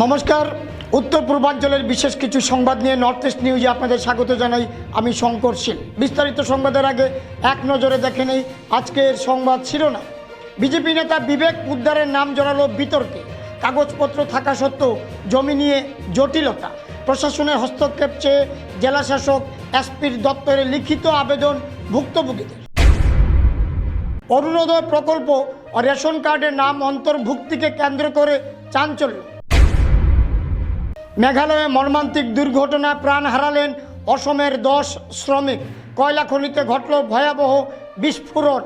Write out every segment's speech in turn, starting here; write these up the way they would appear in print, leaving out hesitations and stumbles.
নমস্কার, উত্তর পূর্বাঞ্চলের বিশেষ কিছু সংবাদ নিয়ে নর্থ ইস্ট নিউজে আপনাদের স্বাগত জানাই। আমি শঙ্কর শীল। বিস্তারিত সংবাদের আগে এক নজরে দেখে নেই আজকের সংবাদ শিরোনাম। বিজেপি নেতা বিবেক পোদ্দারের নাম জড়ালো বিতর্কে। কাগজপত্র থাকা সত্ত্বেও জমি নিয়ে জটিলতা। প্রশাসনের হস্তক্ষেপ চেয়ে জেলাশাসক এসপির দপ্তরে লিখিত আবেদন ভুক্তভোগীদের। অরুণোদয় প্রকল্প ও রেশন কার্ডের নাম অন্তর্ভুক্তিকে কেন্দ্র করে চাঞ্চল্য। মেঘালয়ে মর্মান্তিক দুর্ঘটনায় প্রাণ হারালেন অসমের 10 শ্রমিক। কয়লা খনিতে ঘটল ভয়াবহ বিস্ফোরণ।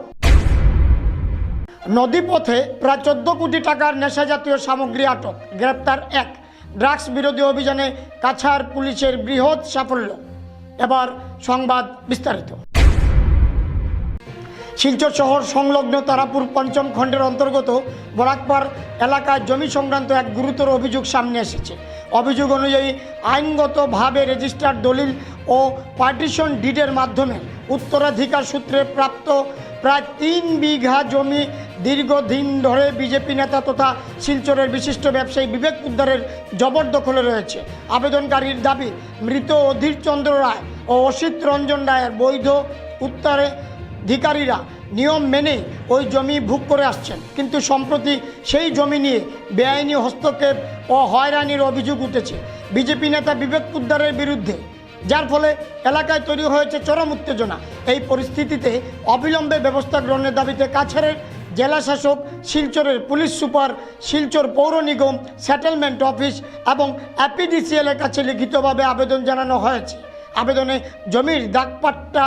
নদীপথে প্রায় 14 কোটি টাকার নেশাজাতীয় সামগ্রী আটক, গ্রেপ্তার 1। ড্রাগস বিরোধী অভিযানে কাছাড় পুলিশের বৃহৎ সাফল্য। এবার সংবাদ বিস্তারিত। শিলচর শহর সংলগ্ন তারাপুর পঞ্চম খণ্ডের অন্তর্গত বরাকপাড় এলাকায় জমি সংক্রান্ত এক গুরুতর অভিযোগ সামনে এসেছে। অভিযোগ অনুযায়ী আইনগতভাবে রেজিস্টার্ড দলিল ও পার্টিশন ডিডের মাধ্যমে উত্তরাধিকার সূত্রে প্রাপ্ত প্রায় 3 বিঘা জমি দীর্ঘদিন ধরে বিজেপি নেতা তথা শিলচরের বিশিষ্ট ব্যবসায়ী বিবেক পোদ্দারের জবরদখলে রয়েছে। আবেদনকারীর দাবি, মৃত অধীর চন্দ্র রায় ও অসিত রঞ্জন রায়ের বৈধ উত্তরাধিকারীরা নিয়ম মেনেই ওই জমি ভোগ করে আসছেন, কিন্তু সম্প্রতি সেই জমি নিয়ে বেআইনি হস্তক্ষেপ ও হয়রানির অভিযোগ উঠেছে বিজেপি নেতা বিবেক পোদ্দারের বিরুদ্ধে, যার ফলে এলাকায় তৈরি হয়েছে চরম উত্তেজনা। এই পরিস্থিতিতে অবিলম্বে ব্যবস্থা গ্রহণের দাবিতে কাছাড়ের জেলাশাসক, শিলচরের পুলিশ সুপার, শিলচর পৌর নিগম, সেটেলমেন্ট অফিস এবং এপিডিসিএলের কাছে লিখিতভাবে আবেদন জানানো হয়েছে। আবেদনে জমির দাগপাট্টা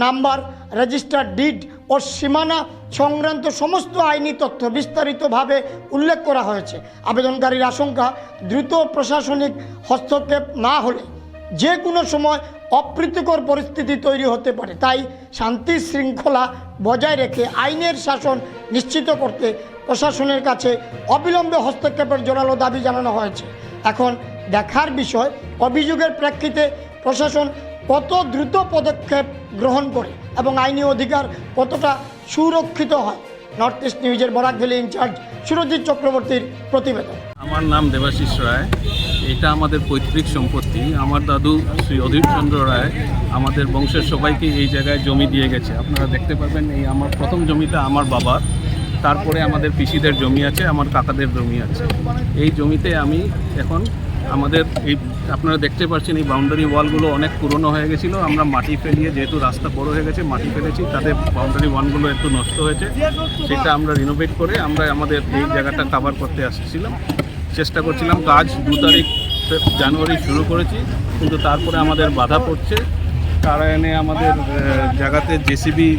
নাম্বার, রেজিস্টার্ড ডিড ও সীমানা সংক্রান্ত সমস্ত আইনি তথ্য বিস্তারিতভাবে উল্লেখ করা হয়েছে। আবেদনকারীর আশঙ্কা, দ্রুত প্রশাসনিক হস্তক্ষেপ না হলে যে কোনো সময় অপ্রীতিকর পরিস্থিতি তৈরি হতে পারে। তাই শান্তি শৃঙ্খলা বজায় রেখে আইনের শাসন নিশ্চিত করতে প্রশাসনের কাছে অবিলম্বে হস্তক্ষেপের জোরালো দাবি জানানো হয়েছে। এখন দেখার বিষয়, অভিযোগের প্রেক্ষিতে প্রশাসন কত দ্রুত পদক্ষেপ গ্রহণ করে এবং আইনি অধিকার কতটা সুরক্ষিত হয়। নর্থ ইস্ট নিউজের বরাক ভ্যালি ইনচার্জ সুরজিৎ চক্রবর্তীর প্রতিবেদন। আমার নাম দেবাশিস রায়। এটা আমাদের পৈতৃক সম্পত্তি। আমার দাদু শ্রী অধীর চন্দ্র রায় আমাদের বংশের সবাইকে এই জায়গায় জমি দিয়ে গেছে। আপনারা দেখতে পাবেন, এই আমার প্রথম জমিটা আমার বাবার, তারপরে আমাদের পিসিদের জমি আছে, আমার কাকাদের জমি আছে। এই জমিতে আমি এখন আমাদের এই আপনারা দেখতে পাচ্ছেন এই বাউন্ডারি ওয়ালগুলো অনেক পুরনো হয়ে গেছিলো। আমরা মাটি ফেলিয়ে, যেহেতু রাস্তা বড় হয়ে গেছে, মাটি ফেলেছি, তাদের বাউন্ডারি ওয়ালগুলো একটু নষ্ট হয়েছে। সেটা আমরা রিনোভেট করে আমরা আমাদের এই জায়গাটা কভার করতে আসছিলাম, চেষ্টা করছিলাম। কাজ 2 তারিখ জানুয়ারি শুরু করেছি, কিন্তু তারপরে আমাদের বাধা পড়ছে। তারা এনে আমাদের জায়গাতে জেসিবি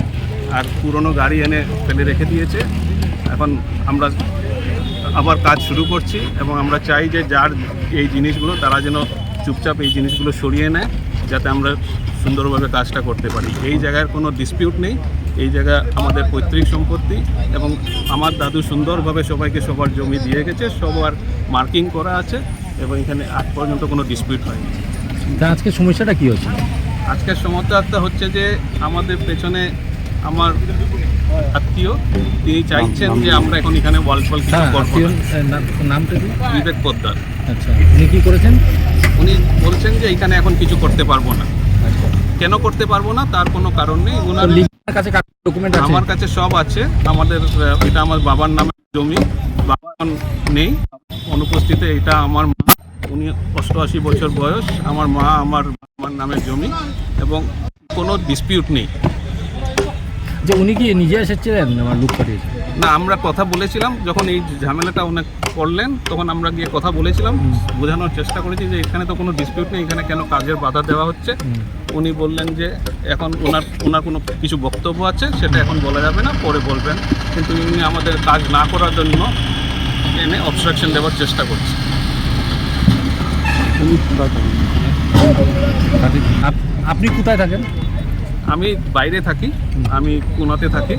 আর পুরনো গাড়ি এনে ফেলে রেখে দিয়েছে। এখন আমরা আবার কাজ শুরু করছি এবং আমরা চাই যে যার এই জিনিসগুলো তারা যেন চুপচাপ এই জিনিসগুলো সরিয়ে নেয়, যাতে আমরা সুন্দরভাবে কাজটা করতে পারি। এই জায়গার কোনো ডিসপিউট নেই, এই জায়গা আমাদের পৈতৃক সম্পত্তি এবং আমার দাদু সুন্দরভাবে সবাইকে সবার জমি দিয়ে গেছে, সবার মার্কিং করা আছে এবং এখানে আজ পর্যন্ত কোনো ডিসপিউট হয়নি। তা আজকের সমস্যাটা কী হচ্ছে? আজকের সমস্যাটা হচ্ছে যে আমাদের পেছনে আমার আত্মীয়, তিনি চাইছেন যে আমরা এখন এখানে ওয়াল করবো। নামটা কি? বিবেক পোদ্দার। আচ্ছা, উনি কী করেছেন? উনি বলছেন যে এখানে এখন কিছু করতে পারবো না। কেন করতে পারবো না তার কোনো কারণ নেই। ওনার কাছে ডকুমেন্ট আছে? আমার কাছে সব আছে। আমাদের এটা আমার বাবার নামে জমি, বাবা এখন নেই, অনুপস্থিতে। এটা আমার মা, উনি 88 বছর বয়স। আমার মা আমার নামে জমি এবং কোনো ডিসপিউট নেই। যে উনি কি নিজে এসেছিলেন আমার লুক পাঠিয়েছেন? না, আমরা কথা বলেছিলাম যখন এই ঝামেলাটা অনেক করলেন, তখন আমরা গিয়ে কথা বলেছিলাম, বোঝানোর চেষ্টা করেছি যে এখানে তো কোনো ডিসপিউট নেই, এখানে কেন কাজের বাধা দেওয়া হচ্ছে। উনি বললেন যে এখন ওনার কোনো কিছু বক্তব্য আছে, সেটা এখন বলা যাবে না, পরে বলবেন। কিন্তু উনি আমাদের কাজ না করার জন্য এনে অবস্ট্রাকশন দেওয়ার চেষ্টা করছে। আপনি কোথায় থাকেন? আমি বাইরে থাকি, আমি পুনাতে থাকি।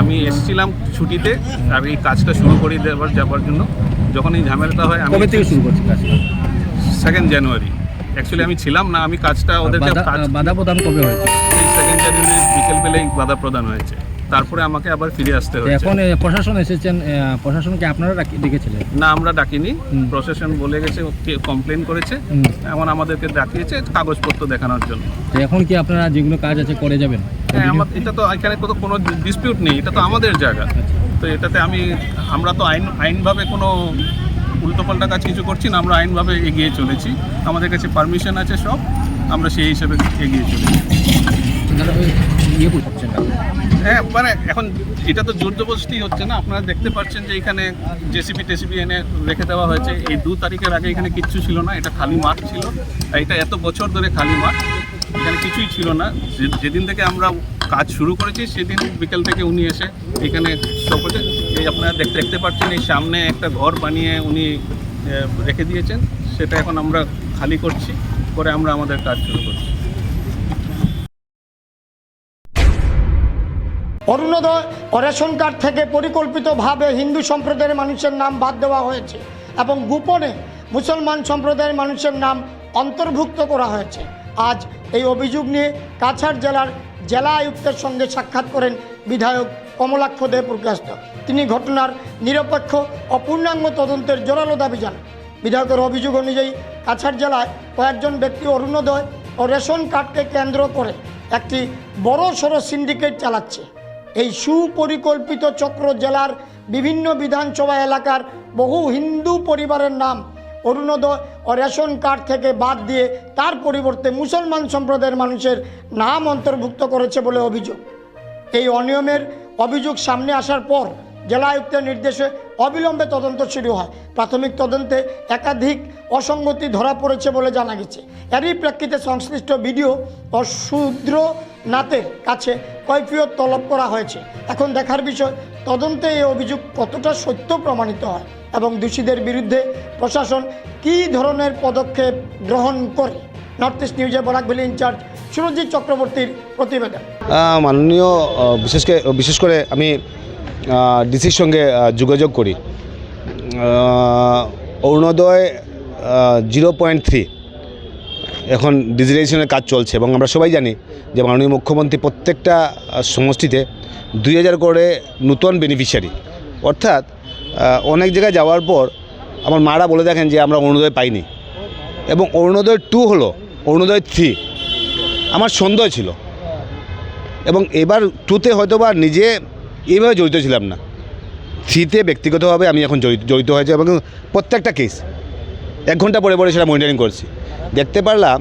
আমি এসেছিলাম ছুটিতে আর এই কাজটা শুরু করে যাবার জন্য। যখন এই ঝামেলাটা হয়, আমি কবে থেকে শুরু করছি কাজটা? 2 জানুয়ারি। অ্যাকচুয়ালি আমি ছিলাম না, আমি কাজটা ওদেরকে বাধা প্রদান কবে হয়েছে? এই 2 জানুয়ারি বিকেলবেলায় বাধা প্রদান হয়েছে। তারপরে আমাকে আবার ফিরে আসতে তো হয়েছে। এখন প্রশাসন এসেছেন, প্রশাসনকে আপনারা ডেকেছিলেন? না, আমরা ডাকিনি, প্রশাসন বলে গেছে, কমপ্লেন করেছে, এখন আমাদেরকে ডাকিয়েছে কাগজপত্র দেখানোর জন্য। তো এখন কি আপনারা যেগুলো কাজ আছে করে যাবেন? হ্যাঁ, এটা তো এখানে তো কোনো ডিসপিউট নেই, এটা তো আমাদের জায়গা। তো এটাতে আমরা তো আইনভাবে কোনো উল্টোপাল্টা কাজ কিছু করছি না, আমরা আইনভাবে এগিয়ে চলেছি, আমাদের কাছে পারমিশন আছে সব, আমরা সেই হিসেবে এগিয়ে চলেছি। ইয়ে করছেন না? হ্যাঁ, মানে এখন এটা তো জোর জবরদস্তি হচ্ছে না, আপনারা দেখতে পাচ্ছেন যে এখানে জেসিবি এনে রেখে দেওয়া হয়েছে। এই 2 তারিখের আগে এখানে কিচ্ছু ছিল না, এটা খালি মাঠ ছিল, এটা এত বছর ধরে খালি মাঠ, এখানে কিছুই ছিল না। যেদিন থেকে আমরা কাজ শুরু করেছি সেদিন বিকেল থেকে উনি এসে এখানে সব করছে। এই আপনারা দেখতে পাচ্ছেন এই সামনে একটা ঘর বানিয়ে উনি রেখে দিয়েছেন, সেটা এখন আমরা খালি করছি, করে আমরা আমাদের কাজ শুরু করছি। অরুণোদয় ও রেশন কার্ড থেকে পরিকল্পিতভাবে হিন্দু সম্প্রদায়ের মানুষের নাম বাদ দেওয়া হয়েছে এবং গোপনে মুসলমান সম্প্রদায়ের মানুষের নাম অন্তর্ভুক্ত করা হয়েছে। আজ এই অভিযোগ নিয়ে কাছাড় জেলার জেলা আয়ুক্তের সঙ্গে সাক্ষাৎ করেন বিধায়ক কমলাক্ষ দে প্রকাশিত। তিনি ঘটনার নিরপেক্ষ ও পূর্ণাঙ্গ তদন্তের জোরালো দাবি জানান। বিধায়কের অভিযোগ অনুযায়ী কাছাড় জেলায় কয়েকজন ব্যক্তি অরুণোদয় ও রেশন কার্ডকে কেন্দ্র করে একটি বড়সড় সিন্ডিকেট চালাচ্ছে। এই সুপরিকল্পিত চক্র জেলার বিভিন্ন বিধানসভা এলাকার বহু হিন্দু পরিবারের নাম অরুণোদয় ও রেশন কার্ড থেকে বাদ দিয়ে তার পরিবর্তে মুসলমান সম্প্রদায়ের মানুষের নাম অন্তর্ভুক্ত করেছে বলে অভিযোগ। এই অনিয়মের অভিযোগ সামনে আসার পর জেলা আয়ুক্তের নির্দেশে অবিলম্বে তদন্ত শুরু হয়। প্রাথমিক তদন্তে একাধিক অসঙ্গতি ধরা পড়েছে বলে জানা গেছে। এরই প্রেক্ষিতে সংশ্লিষ্ট বিডিও ও শূদ্রনাথের কাছে কৈফিয়ত তলব করা হয়েছে। এখন দেখার বিষয় তদন্তে এই অভিযোগ কতটা সত্য প্রমাণিত হয় এবং দোষীদের বিরুদ্ধে প্রশাসন কী ধরনের পদক্ষেপ গ্রহণ করে। নর্থ ইস্ট নিউজে বরাক ভ্যালি ইনচার্জ সুরজিৎ চক্রবর্তীর প্রতিবেদন। মাননীয় বিশেষ করে আমি ডিসির সঙ্গে যোগাযোগ করি। অরুণোদয় 0.3 এখন ডিজিটাইজেশনের কাজ চলছে এবং আমরা সবাই জানি যে মাননীয় মুখ্যমন্ত্রী প্রত্যেকটা সমষ্টিতে 2000 করে নতুন বেনিফিশিয়ারি, অর্থাৎ অনেক জায়গায় যাওয়ার পর আমার মারা বলে দেখেন যে আমরা অরুণোদয় পাইনি, এবং অরুণোদয় 2 হলো অরুণোদয় 3। আমার সন্দেহ ছিল এবং এবার 2তে হয়তো বা নিজে এইভাবে জড়িত ছিলাম না, 3তে ব্যক্তিগতভাবে আমি এখন জড়িত হয়েছে এবং প্রত্যেকটা কেস 1 ঘন্টা পরে পরে সেটা মনিটরিং করছি। দেখতে পারলাম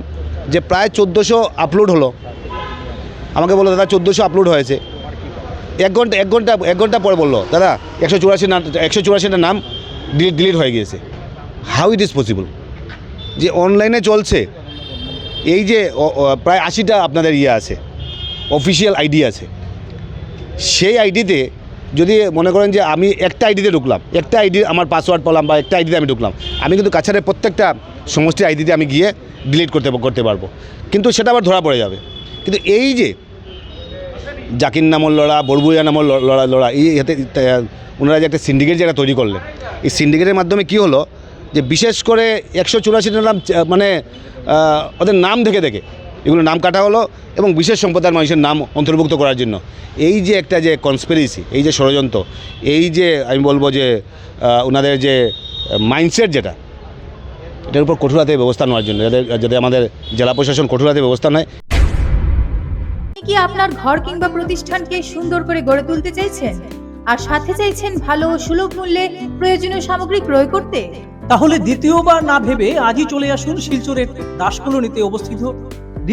যে প্রায় 1400 আপলোড হলো। আমাকে বললো দাদা 1400 আপলোড হয়েছে। 1 ঘন্টা পরে বললো দাদা 184টা নাম ডিলিট হয়ে গিয়েছে। হাউ ইট ইজ পসিবল যে অনলাইনে চলছে, এই যে প্রায় 80টা আপনাদের আছে অফিসিয়াল আইডি আছে, সেই আইডিতে যদি মনে করেন যে আমি একটা আইডিতে ঢুকলাম, একটা আইডি আমার পাসওয়ার্ড পেলাম বা একটা আইডিতে আমি ঢুকলাম, আমি কিন্তু কাছাড়ের প্রত্যেকটা সমষ্টির আইডিতে আমি গিয়ে ডিলিট করতে পারবো, কিন্তু সেটা আবার ধরা পড়ে যাবে। কিন্তু এই যে জাকির নামল লড়া, বড়বুইয়া নামল লড়া এই হাতে ওনারা যে একটা সিন্ডিকেট যেটা তৈরি করলেন, এই সিন্ডিকেটের মাধ্যমে কি হলো যে বিশেষ করে 184টা নাম মানে ওদের নাম দেখে এগুলো নাম কাটা হলো এবং বিশেষ সম্প্রদায়ের মানুষের নাম অন্তর্ভুক্ত করার জন্য এই যে একটা যে কনস্পিরেসি, এই যে ষড়যন্ত্র, এই যে আমি বলবো যে ওনাদের যে মাইন্ডসেট যেটা, এটার উপর কঠোরভাবে ব্যবস্থা নেওয়ার জন্য যাতে আমাদের জেলা প্রশাসন কঠোরভাবে ব্যবস্থা নেয়। কি আপনার ঘর কিংবা প্রতিষ্ঠানকে সুন্দর করে গড়ে তুলতে চাইছেন আর সাথে চাইছেন ভালো ও সুলভ মূল্যে প্রয়োজনীয় সামগ্রী ক্রয় করতে? তাহলে দ্বিতীয়বার না ভেবে আজই চলে আসুন শিলচরের দাস কলোনিতে অবস্থিত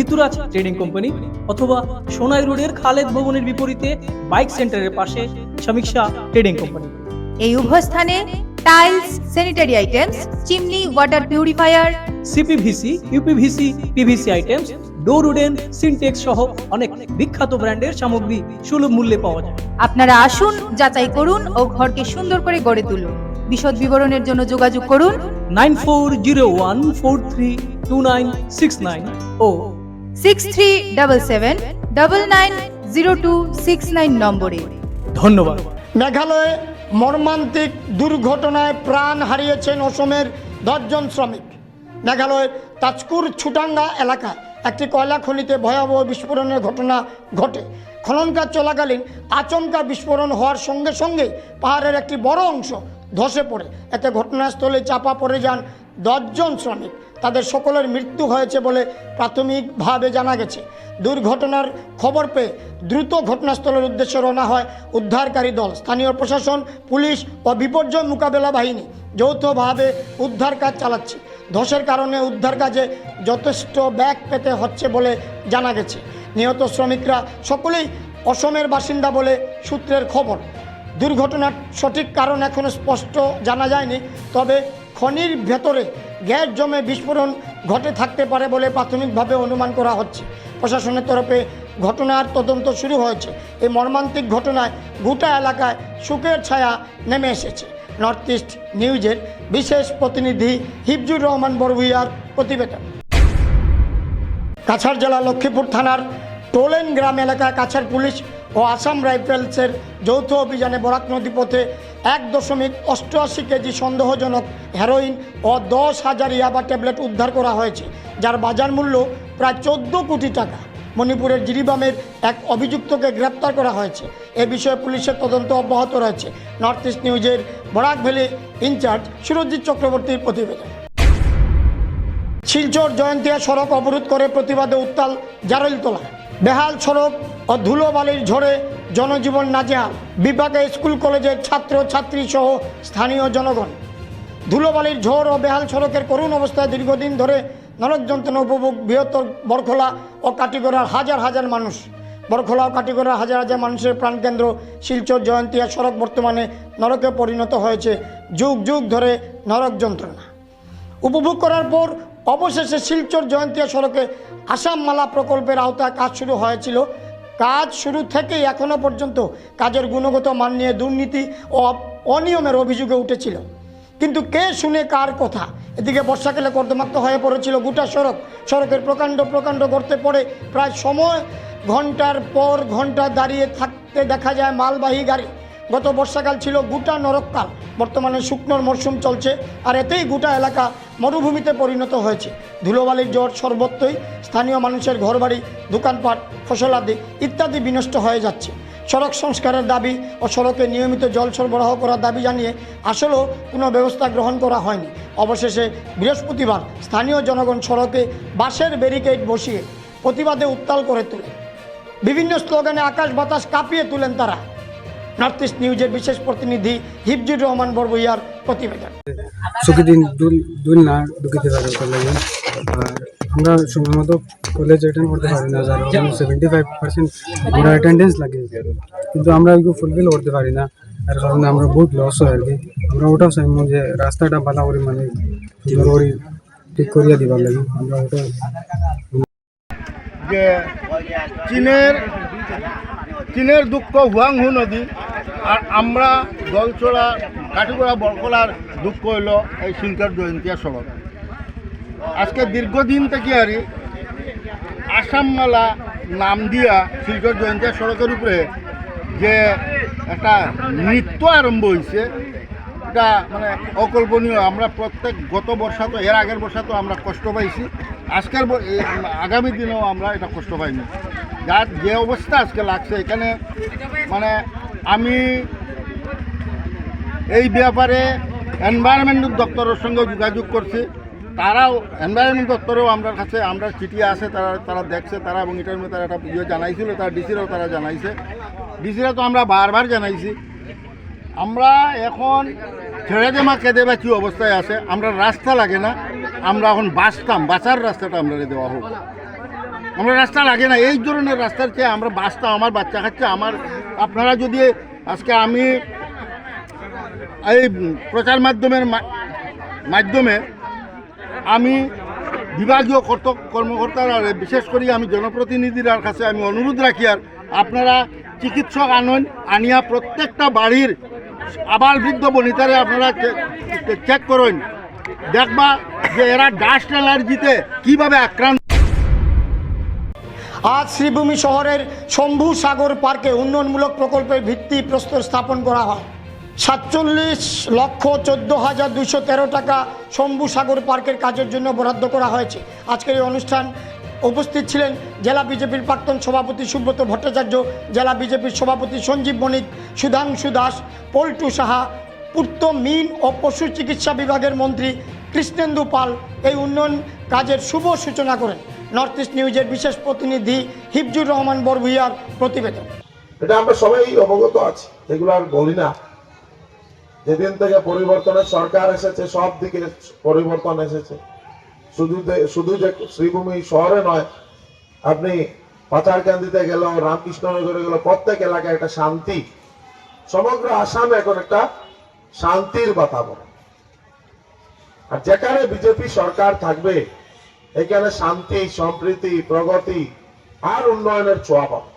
ঋতুরাজ ট্রেডিং কোম্পানি অথবা সোনাই রোডের খালেদ ভবনের বিপরীতে বাইক সেন্টারের পাশে সমীক্ষা ট্রেডিং কোম্পানি। এই উভয় স্থানে tiles, sanitary items, chimney, water purifier, CPVC, uPVC, PVC items, ডোর উডেন, সিনটেক্স সহ অনেক বিখ্যাত ব্র্যান্ডের সামগ্রী সুলভ মূল্যে পাওয়া যায়। আপনারা আসুন, যাচাই করুন ও ঘরকে সুন্দর করে গড়ে তুলুন। বিশদ বিবরণের জন্য যোগাযোগ করুন 9401432969 ও 6377990269 নম্বরে। ধন্যবাদ। মেঘালয়ে মর্মান্তিক দুর্ঘটনায় প্রাণ হারিয়েছেন অসমের 10 জন শ্রমিক। মেঘালয়ের তাজকুর ছুটাঙ্গা এলাকায় একটি কয়লা খনিতে ভয়াবহ বিস্ফোরণের ঘটনা ঘটে। খনন কাজ চলাকালীন আচমকা বিস্ফোরণ হওয়ার সঙ্গে সঙ্গে পাহাড়ের একটি বড় অংশ ধসে পড়ে। এতে ঘটনাস্থলে চাপা পড়ে যান 10 জন শ্রমিক। তাদের সকলের মৃত্যু হয়েছে বলে প্রাথমিকভাবে জানা গেছে। দুর্ঘটনার খবর পেয়ে দ্রুত ঘটনাস্থলের উদ্দেশ্যে রওনা হয় উদ্ধারকারী দল। স্থানীয় প্রশাসন, পুলিশ ও বিপর্যয় মোকাবেলা বাহিনী যৌথভাবে উদ্ধার কাজ চালাচ্ছে। ধসের কারণে উদ্ধার কাজে যথেষ্ট ব্যাগ পেতে হচ্ছে বলে জানা গেছে। নিহত শ্রমিকরা সকলেই অসমের বাসিন্দা বলে সূত্রের খবর। দুর্ঘটনার সঠিক কারণ এখনও স্পষ্ট জানা যায়নি, তবে খনির ভেতরে গ্যাস জমে বিস্ফোরণ ঘটে থাকতে পারে বলে প্রাথমিকভাবে অনুমান করা হচ্ছে। প্রশাসনের তরফে ঘটনার তদন্ত শুরু হয়েছে। এই মর্মান্তিক ঘটনায় গোটা এলাকায় শোকের ছায়া নেমে এসেছে। নর্থ ইস্ট নিউজের বিশেষ প্রতিনিধি হিফজুর রহমান বড়ভূঁইয়ার প্রতিবেদন। কাছাড় জেলা লক্ষ্মীপুর থানার টোলেন গ্রাম এলাকায় কাছাড় পুলিশ ও আসাম রাইফেলসের যৌথ অভিযানে বরাক নদী পথে 1.88 কেজি সন্দেহজনক হেরোইন ও 10,000 ইয়াবা ট্যাবলেট উদ্ধার করা হয়েছে, যার বাজার মূল্য প্রায় 14 কোটি টাকা। মণিপুরের জিরিবামের এক অভিযুক্তকে গ্রেপ্তার করা হয়েছে। এ বিষয়ে পুলিশের তদন্ত অব্যাহত রয়েছে। নর্থ ইস্ট নিউজের বরাক ভ্যালি ইনচার্জ সুরজিৎ চক্রবর্তীর প্রতিবেদন। শিলচর জয়ন্তিয়া সড়ক অবরোধ করে প্রতিবাদে উত্তাল জারৈলতলা। বেহাল সড়ক ও ধুলোবালির ঝড়ে জনজীবন নাজেহাল। বিভাগে স্কুল কলেজের ছাত্র ছাত্রী সহ স্থানীয় জনগণ। ধুলোবালির ঝড় ও বেহাল সড়কের করুণ অবস্থায় দীর্ঘদিন ধরে নরক যন্ত্রণা উপভোগ বৃহত্তর বরখোলা ও কাটিগড়ার হাজার হাজার মানুষ। বরখোলা ও কাটিগড়ার হাজার হাজার মানুষের প্রাণকেন্দ্র শিলচর জয়ন্তিয়া সড়ক বর্তমানে নরকে পরিণত হয়েছে। যুগ যুগ ধরে নরক যন্ত্রণা উপভোগ করার পর অবশেষে শিলচর জয়ন্তিয়া সড়কে আসাম মালা প্রকল্পের আওতায় কাজ শুরু হয়েছিল। কাজ শুরু থেকেই এখনও পর্যন্ত কাজের গুণগত মান নিয়ে দুর্নীতি ও অনিয়মের অভিযোগে উঠেছিল, কিন্তু কে শুনে কার কথা। এদিকে বর্ষাকালে কর্দমাক্ত হয়ে পড়েছিল গোটা সড়কের প্রকাণ্ড গর্তে পড়ে প্রায় সময় ঘন্টার পর ঘন্টা দাঁড়িয়ে থাকতে দেখা যায় মালবাহী গাড়ি। গত বর্ষাকাল ছিল গোটা নরককাল। বর্তমানে শুকনোর মরশুম চলছে, আর এতেই গোটা এলাকা মরুভূমিতে পরিণত হয়েছে। ধুলোবালির ঝড় সর্বত্রই স্থানীয় মানুষের ঘরবাড়ি, দোকানপাট, ফসলাদি ইত্যাদি বিনষ্ট হয়ে যাচ্ছে। সড়ক সংস্কারের দাবি ও সড়কে নিয়মিত জল সরবরাহ করার দাবি জানিয়ে আসলেও কোনো ব্যবস্থা গ্রহণ করা হয়নি। অবশেষে বৃহস্পতিবার স্থানীয় জনগণ সড়কে বাঁশের ব্যারিকেড বসিয়ে প্রতিবাদে উত্তাল করে তোলে। বিভিন্ন স্লোগানে আকাশ বাতাস কাঁপিয়ে তোলেন তারা। নর্থ ইস্ট নিউজের বিশেষ প্রতিনিধি হিফজুর রহমান বড়ভূঁইয়ার প্রতিবেদন। ছুটি দিন দুল না ঢুকিতে পারে ওটার লাগে। আর আমরা সময় মতো কলেজ অ্যাটেন্ড করতে পারি না, যার 75% আমরা অ্যাটেন্ডেন্স লাগে, কিন্তু আমরা এগুলো ফুলফিল করতে পারি না। এর কারণে আমরা বহুত লস হয় আর কি। আমরা ওটাও চাই যে রাস্তাটা ভালো করে মানে ঠিক করিয়া দিবার লাগে। আমরা ওটা যে চীনের দুঃখ হুয়াংহু নদী, আর আমরা জলছড়া কাঠিগড়া বরকলার দুঃখ হইল এই শিলচর জয়ন্তিয়া সড়ক। আজকে দীর্ঘদিন থেকে আরই আসাম মালা নাম দিয়া শিলচর জয়ন্তিয়া সড়কের উপরে যে একটা নৃত্য আরম্ভ হয়েছে, এটা মানে অকল্পনীয়। আমরা প্রত্যেক গত বর্ষা তো এর আগের বর্ষা তো আমরা কষ্ট পাইছি, আজকের আগামী দিনেও আমরা এটা কষ্ট পাইনি। যার যে অবস্থা আজকে লাগছে এখানে, মানে আমি এই ব্যাপারে এনভায়রনমেন্ট দপ্তরের সঙ্গে যোগাযোগ করছি। তারাও এনভায়রনমেন্ট দপ্তরেও আমার কাছে আমরা চিঠি আছে, তারা দেখছে, তারা এবং এটার মধ্যে তারা একটা ইয়ে জানাইছিল, তারা ডিসিরাও তারা জানাইছে। ডিসিরা তো আমরা বারবার জানাইছি। আমরা এখন ছেড়ে দেমা কেঁদে বা কী অবস্থায় আছে, আমরা রাস্তা লাগে না, আমরা এখন বাঁচার রাস্তাটা আমরা দেওয়া হোক। আমরা রাস্তা লাগে না, এই ধরনের রাস্তার চেয়ে আমরা বাঁচতাম। আমার বাচ্চা খাচ্ছে আমার। আপনারা যদি আজকে আমি এই প্রচার মাধ্যমে আমি বিভাগীয় কর্মকর্তারা, বিশেষ করে আমি জনপ্রতিনিধির কাছে আমি অনুরোধ রাখি, আর আপনারা চিকিৎসক আনিয়া প্রত্যেকটা বাড়ির আবার বৃদ্ধ বনিতারে আপনারা চেক করেন, দেখবা যে এরা ডাস্ট অ্যালার্জিতে কীভাবে আক্রান্ত। আজ শ্রীভূমি শহরের শম্ভু সাগর পার্কে উন্নয়নমূলক প্রকল্পের ভিত্তিপ্রস্তর স্থাপন করা হয়। 47,14,213 টাকা শম্ভু সাগর পার্কের কাজের জন্য বরাদ্দ করা হয়েছে। আজকের এই অনুষ্ঠান উপস্থিত ছিলেন জেলা বিজেপির প্রাক্তন সভাপতি সুব্রত ভট্টাচার্য, জেলা বিজেপির সভাপতি সঞ্জীব বণিক, সুধাংশু দাস, পল্টু সাহা, পূর্ত মিন ও পশু চিকিৎসা বিভাগের মন্ত্রী কৃষ্ণেন্দু পাল এই উন্নয়ন কাজের শুভ সূচনা করেন। নর্থ ইস্ট নিউজের বিশেষ প্রতিনিধি হিফজুর রহমান বরভূইয়ার প্রতিবেদন। এটা আমরা সবাই অবগত আছি, এগুলো আর বলি না। যেদিন থেকে পরিবর্তনের সরকার এসেছে সব দিকে পরিবর্তন এসেছে। শুধু যে শ্রীভূমি শহরে নয়, আপনি পাচারকান্দিতে গেল, রামকৃষ্ণনগরে গেল, প্রত্যেক এলাকায় একটা শান্তি, সমগ্র আসামে এখন একটা শান্তির বাতাবরণ। আর যেখানে বিজেপি সরকার থাকবে এখানে শান্তি, সম্প্রীতি, প্রগতি আর উন্নয়নের ছোঁয়া পাবে।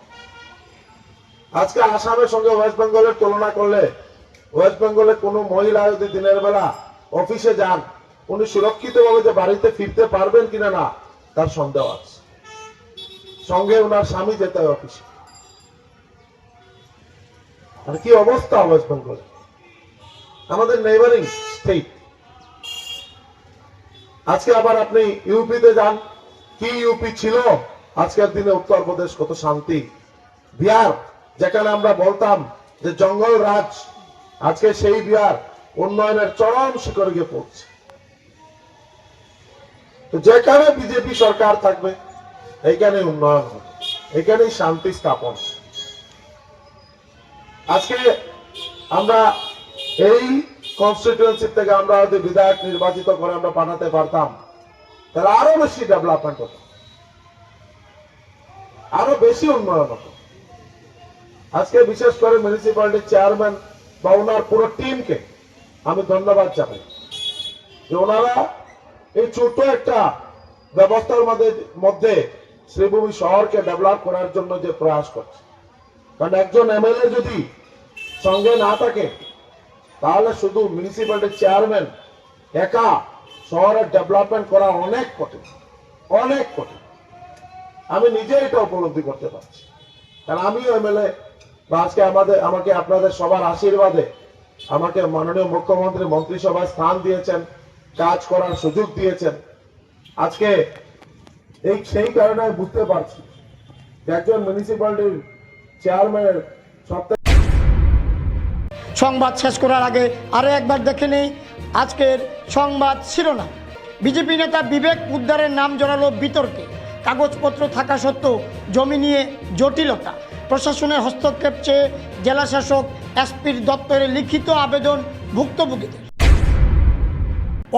আজকে আসামের সঙ্গে ওয়েস্ট বেঙ্গলের তুলনা করলে ওয়েস্ট বেঙ্গলে কোনো মহিলা যদি দিনের বেলা অফিসে যান, উনি সুরক্ষিতভাবে যে বাড়িতে ফিরতে পারবেন কিনা না তার সন্দেহ আছে। সঙ্গে ওনার স্বামী যেতে হয় অফিসে। আর কি অবস্থা ওয়েস্ট বেঙ্গলে, আমাদের নেইবারিং স্টেট। আজকে আবার আপনি ইউপিতে যান, কি ইউপি ছিল আজকের দিনে উত্তরপ্রদেশ কত শান্তি। বিহার যেখানে আমরা বলতাম যে জঙ্গল রাজ, আজকে সেই বিহার উন্নয়নের চরম শিখরে গিয়ে পড়ছে। তো যেখানে বিজেপি সরকার থাকবে এইখানে উন্নয়ন হবে, এখানেই শান্তি স্থাপন। আজকে আমরা এই কনস্টিটিউয়েন্সি থেকে আমরা যদি বিধায়ক নির্বাচিত করে আমরা পাঠাতে পারতাম, তাহলে আরো বেশি ডেভেলপমেন্ট হতো, আরো বেশি উন্নয়ন হতো। আজকে বিশেষ করে মিউনিসিপ্যালিটির চেয়ারম্যান বা ওনার পুরো টিমকে আমি ধন্যবাদ জানাই যে ওনারা এই ছোট একটা ব্যবস্থার মধ্যে শ্রীভূমি শহরকে ডেভেলপ করার জন্য যে প্রয়াস করছে। কারণ একজন এমএলএ যদি সঙ্গে না থাকে তাহলে শুধু মিউনিসিপ্যালিটির চেয়ারম্যান একা শহরের ডেভেলপমেন্ট করা অনেক কঠিন, অনেক কঠিন। আমি নিজে এটা উপলব্ধি করতে পারছি, কারণ আমিও এমএলএ। বা আজকে আমাকে আপনাদের সবার আশীর্বাদে আমাকে মাননীয় মুখ্যমন্ত্রী মন্ত্রিসভায় স্থান দিয়েছেন, কাজ করার সুযোগ দিয়েছেন। আজকে সেই কারণে আমি বুঝতে পারছি যে একজন মিউনিসিপ্যালিটির চেয়ারম্যানের সংবাদ শেষ করার আগে আরও একবার দেখে নেই আজকের সংবাদ শিরোনাম। বিজেপি নেতা বিবেক উদ্ধারের নাম জড়ালো বিতর্কে। কাগজপত্র থাকা সত্ত্বেও জমি নিয়ে জটিলতা। প্রশাসনের হস্তক্ষেপ চেয়ে জেলাশাসক এসপির দপ্তরে লিখিত আবেদন ভুক্তভোগীদের।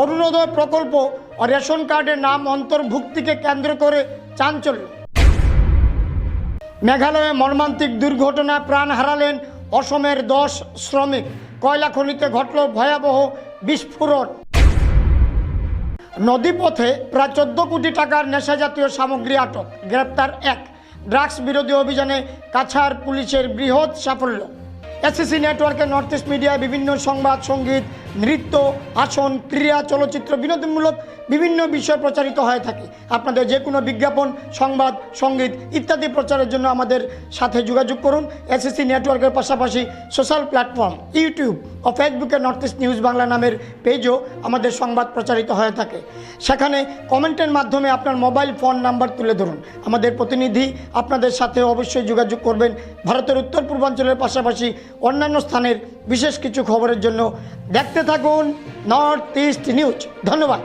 অরুণোদয় প্রকল্প ও রেশন কার্ডের নাম অন্তর্ভুক্তিকে কেন্দ্র করে চাঞ্চল্য। মেঘালয়ে মর্মান্তিক দুর্ঘটনায় প্রাণ হারালেন অসমের 10 শ্রমিক। কয়লা খনিতে ঘটল ভয়াবহ বিস্ফোরণ। নদীপথে প্রায় 14 কোটি টাকার নেশাজাতীয় সামগ্রী আটক। গ্রেপ্তার 1। ড্রাগস বিরোধী অভিযানে কাছাড় পুলিশের বৃহৎ সাফল্য। এসএসসি নেটওয়ার্কের নর্থ ইস্ট মিডিয়ায় বিভিন্ন সংবাদ, সঙ্গীত, নৃত্য, আসন, ক্রীড়া, চলচ্চিত্র, বিনোদনমূলক বিভিন্ন বিষয় প্রচারিত হয়ে থাকে। আপনাদের যে কোনো বিজ্ঞাপন, সংবাদ, সঙ্গীত ইত্যাদি প্রচারের জন্য আমাদের সাথে যোগাযোগ করুন। এসএসসি নেটওয়ার্কের পাশাপাশি সোশ্যাল প্ল্যাটফর্ম ইউটিউব ও ফেসবুকে নর্থ ইস্ট নিউজ বাংলা নামের পেজও আমাদের সংবাদ প্রচারিত হয়ে থাকে। সেখানে কমেন্টের মাধ্যমে আপনার মোবাইল ফোন নাম্বার তুলে ধরুন। আমাদের প্রতিনিধি আপনাদের সাথে অবশ্যই যোগাযোগ করবেন। ভারতের উত্তর পূর্বাঞ্চলের পাশাপাশি অন্যান্য স্থানের বিশেষ কিছু খবরের জন্য দেখতে থাকুন নর্থ ইস্ট নিউজ। ধন্যবাদ।